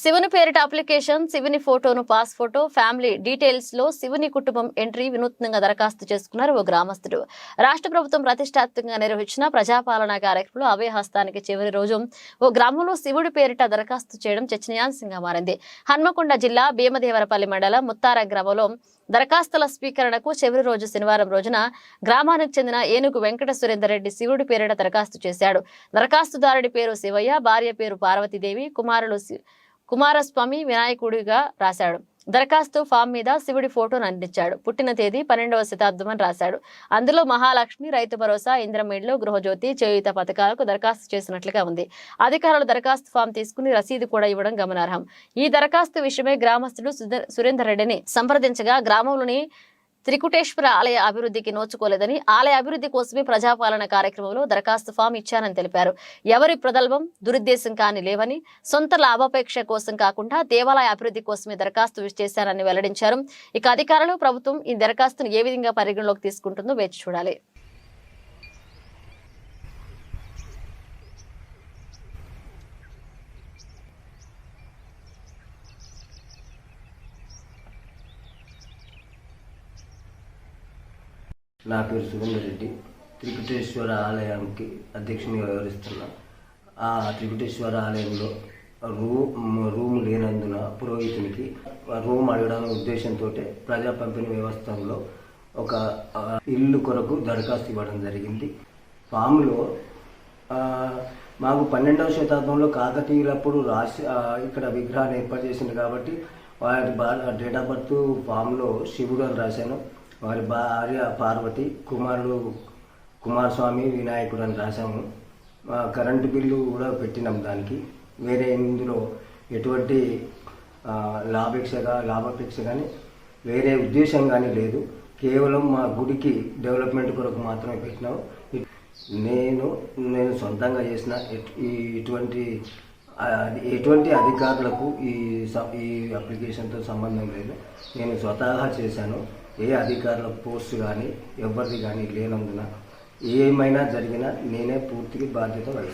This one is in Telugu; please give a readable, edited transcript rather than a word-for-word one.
శివుని పేరిట అప్లికేషన్, శివుని ఫోటోను పాస్ ఫోటో, ఫ్యామిలీ డీటెయిల్స్ లో శివుని కుటుంబం ఎంట్రీ వినూత్నంగా దరఖాస్తు చేసుకున్నారు ఓ గ్రామస్తుడు. రాష్ట్ర ప్రభుత్వం ప్రతిష్టాత్మకంగా నిర్వహించిన ప్రజాపాలనా కార్యక్రమంలో అభయహస్తానికి చివరి రోజు ఓ గ్రామంలో శివుడి పేరిట దరఖాస్తు చేయడం చర్చనీయాంశంగా మారింది. హన్మకొండ జిల్లా భీమదేవరపల్లి మండలం ముత్తార గ్రామంలో దరఖాస్తుల స్వీకరణకు చివరి రోజు శనివారం రోజున గ్రామానికి చెందిన ఏనుగు వెంకట సురేందర్ రెడ్డి శివుడి పేరిట దరఖాస్తు చేశాడు. దరఖాస్తుదారుడి పేరు శివయ్య, భార్య పేరు పార్వతీదేవి, కుమారులు కుమారస్వామి వినాయకుడిగా రాశాడు. దరఖాస్తు ఫామ్ మీద శివుడి ఫోటోను అందించాడు. పుట్టిన తేదీ 12వ శతాబ్దం అని రాశాడు. అందులో మహాలక్ష్మి, రైతు భరోసా, ఇంద్రమిళ్లు, గృహజ్యోతి, చేయూత పథకాలకు దరఖాస్తు చేసినట్లుగా ఉంది. అధికారులు దరఖాస్తు ఫామ్ తీసుకుని రసీదు కూడా ఇవ్వడం గమనార్హం. ఈ దరఖాస్తు విషయమై గ్రామస్తుడు సురేందర్ రెడ్డిని సంప్రదించగా గ్రామంలోని త్రికుటేశ్వర ఆలయ అభివృద్ధికి నోచుకోలేదని, ఆలయ అభివృద్ధి కోసమే ప్రజాపాలన కార్యక్రమంలో దరఖాస్తు ఫామ్ ఇచ్చానని తెలిపారు. ఎవరి ప్రగల్భం, దురుద్దేశం కాని లేవని, సొంత లాభాపేక్ష కోసం కాకుండా దేవాలయ అభివృద్ధి కోసమే దరఖాస్తు చేశారని వెల్లడించారు. ఇక అధికారులు, ప్రభుత్వం ఈ దరఖాస్తును ఏ విధంగా పరిగణలోకి తీసుకుంటుందో వేచి చూడాలి. నా పేరు సురేందర్ రెడ్డి. త్రికుటేశ్వర ఆలయానికి అధ్యక్షునిగా వ్యవహరిస్తున్నా. ఆ త్రికుటేశ్వర ఆలయంలో రూమ్ లేనందున పురోహితునికి రూమ్ అడగడానికి ఉద్దేశంతో ప్రజా పంపిణీ వ్యవస్థలో ఒక ఇల్లు కొరకు దరఖాస్తు ఇవ్వడం జరిగింది. ఫామ్లో మాకు 12వ శతాబ్దంలో కాకతీయులప్పుడు ఇక్కడ విగ్రహాన్ని ఏర్పాటు చేసింది కాబట్టి వారి డేట్ ఆఫ్ బర్త్ ఫామ్లో శివుడు అని రాశాను. వారి భార్య పార్వతి, కుమారుడు కుమారస్వామి వినాయకుడు అని రాశాము. కరెంటు బిల్లు కూడా పెట్టినాం. దానికి వేరే ఇందులో ఎటువంటి లాభాపేక్ష కానీ వేరే ఉద్దేశం కానీ లేదు. కేవలం మా గుడికి డెవలప్మెంట్ కొరకు మాత్రమే పెట్టినాము. నేను సొంతంగా చేసిన ఎటువంటి అధికారులకు ఈ అప్లికేషన్తో సంబంధం లేదు. నేను స్వతహా చేశాను. ఏ అధికారుల పోస్ట్ కానీ ఎవరిది కానీ లేనందున ఏమైనా జరిగినా నేనే పూర్తిగా బాధ్యత వహిస్తాను.